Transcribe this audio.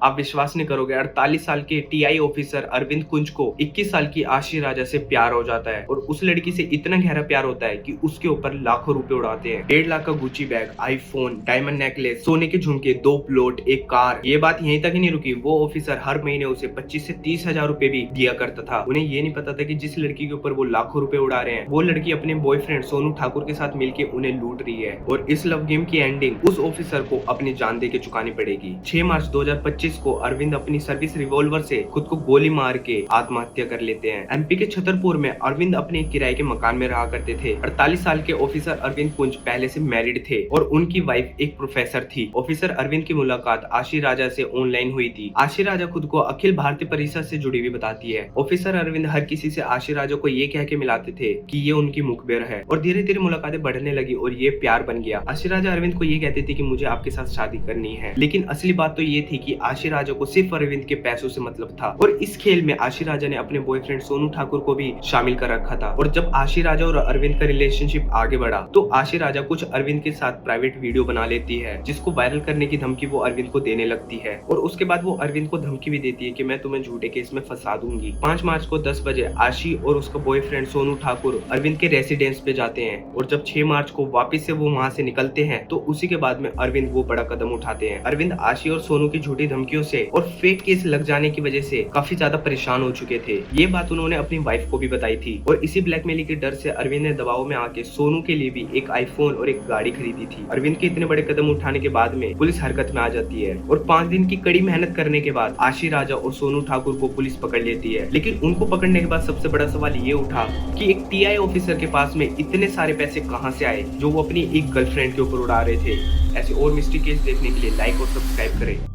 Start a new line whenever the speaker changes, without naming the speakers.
आप विश्वास नहीं करोगे, 48 साल के टीआई ऑफिसर अरविंद कुंज को 21 साल की आशी राजा से प्यार हो जाता है और उस लड़की से इतना गहरा प्यार होता है कि उसके ऊपर लाखों रुपए उड़ाते हैं। 1.5 लाख का Gucci bag, iPhone, diamond necklace, सोने के झुमके, 2 प्लॉट, एक कार। ये बात यहीं तक ही नहीं रुकी, वो ऑफिसर हर महीने उसे 25 से 30 हजार रुपए भी दिया करता था। उन्हें ये नहीं पता था कि जिस लड़की के ऊपर वो लाखों रुपए उड़ा रहे हैं, वो लड़की अपने बॉयफ्रेंड सोनू ठाकुर के साथ मिलकर उन्हें लूट रही है और इस लव गेम की एंडिंग उस ऑफिसर को अपनी जान दे के चुकानी पड़ेगी। 6 मार्च 2025 को अरविंद अपनी सर्विस रिवॉल्वर से खुद को गोली मार के आत्महत्या कर लेते हैं। एमपी के छतरपुर में अरविंद अपने किराए के मकान में रहा करते थे। 48 साल के ऑफिसर अरविंद कुंज पहले से मैरिड थे और उनकी वाइफ एक प्रोफेसर थी। ऑफिसर अरविंद की मुलाकात आशी राजा से ऑनलाइन हुई थी। आशी राजा खुद को अखिल भारतीय परिषद से जुड़ी हुई बताती है। ऑफिसर अरविंद हर किसी से आशी राजा को ये कह के मिलाते थे कि ये उनकी मुखबिर है और धीरे धीरे मुलाकातें बढ़ने लगी और ये प्यार बन गया। आशी राजा अरविंद को ये कहती थी कि मुझे आपके साथ शादी करनी है, लेकिन असली बात तो ये थी कि आशी राजा को सिर्फ अरविंद के पैसों से मतलब था और इस खेल में आशी राजा ने अपने बॉयफ्रेंड सोनू ठाकुर को भी शामिल कर रखा था। और जब आशी राजा और अरविंद का रिलेशनशिप आगे बढ़ा तो आशी राजा कुछ अरविंद के साथ प्राइवेट वीडियो बना लेती है जिसको वायरल करने की धमकी वो अरविंद को देने लगती है और उसके बाद वो अरविंद को धमकी भी देती है कि मैं तुम्हें झूठे केस में फंसा दूंगी। 5 मार्च को 10 बजे आशी और उसका बॉयफ्रेंड सोनू ठाकुर अरविंद के रेसिडेंस पे जाते हैं और जब 6 मार्च को वापस से वो वहाँ से निकलते हैं तो उसी के बाद में अरविंद वो बड़ा कदम उठाते हैं। अरविंद आशी और सोनू की झूठी धमकियों से और फेक केस लग जाने की वजह से काफी ज्यादा परेशान हो चुके थे। ये बात उन्होंने अपनी वाइफ को भी बताई थी और इसी ब्लैकमेलिंग के डर से अरविंद ने दबाव में आके सोनू के लिए भी एक आईफोन और एक गाड़ी खरीदी थी। अरविंद के इतने बड़े कदम उठाने के बाद में पुलिस हरकत में आ जाती है और 5 दिन की कड़ी मेहनत करने के बाद आशी राजा और सोनू ठाकुर को पुलिस पकड़ लेती है। लेकिन उनको पकड़ने के बाद सबसे बड़ा सवाल ये उठा कि एक टीआई ऑफिसर के पास में इतने सारे पैसे कहां से आए जो वो अपनी एक गर्लफ्रेंड के ऊपर उड़ा रहे थे। ऐसे और मिस्ट्री केस देखने के लिए लाइक और सब्सक्राइब करें।